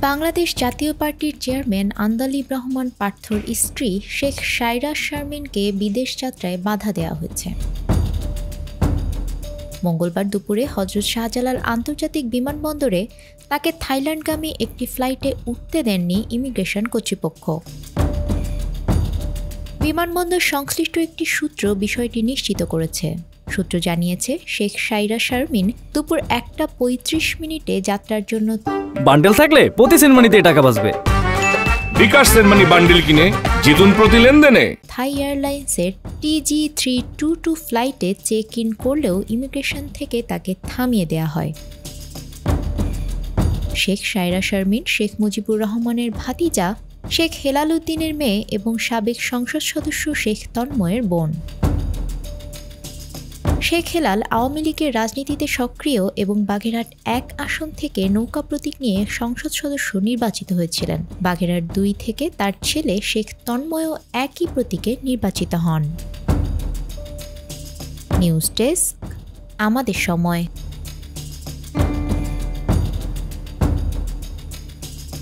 বাংলাদেশ জাতীয় পার্টির চেয়ারম্যান আন্দালিব রহমান পার্থর স্ত্রী শেখ সায়রা শারমিনকে বিদেশ যাত্রায় বাধা দেওয়া হয়েছে। মঙ্গলবার দুপুরে হযরত শাহজালাল আন্তর্জাতিক বিমানবন্দরে তাকে থাইল্যান্ডগামী একটি ফ্লাইটে উঠতে দেননি ইমিগ্রেশন কর্তৃপক্ষ। বিমানবন্দর সংশ্লিষ্ট একটি সূত্র বিষয়টি নিশ্চিত করেছে। সূত্র জানিয়েছে, শেখ সায়রা শারমিন দুপুর 1:35 যাত্রার জন্য বান্ডেল থাকলে প্রতি সেনমানিতে টাকা বাঁচবে। বিকাশ সেনমানি বান্ডেল কিনে জিতুন প্রতি লেনদেনে। থাই এয়ারলাইন্সের TG322 ফ্লাইটে চেক ইন করলেও ইমিগ্রেশন থেকে তাকে থামিয়ে দেওয়া হয়। শেখ সায়রা শারমিন শেখ মুজিবুর রহমানের ভাতিজা, শেখ হেলাল উদ্দিনের মেয়ে এবং সাবেক সংসদ সদস্য শেখ তন্ময়ের বোন। শেখ হেলাল আওয়ামী লীগের রাজনীতিতে সক্রিয় এবং বাগেরহাট 1 আসন থেকে নৌকা প্রতীক নিয়ে সংসদ সদস্য নির্বাচিত হয়েছিলেন। বাগেরহাট 2 থেকে তার ছেলে শেখ তন্ময়ও একই প্রতীকে নির্বাচিত হন। নিউজ ডেস্ক, আমাদের সময়।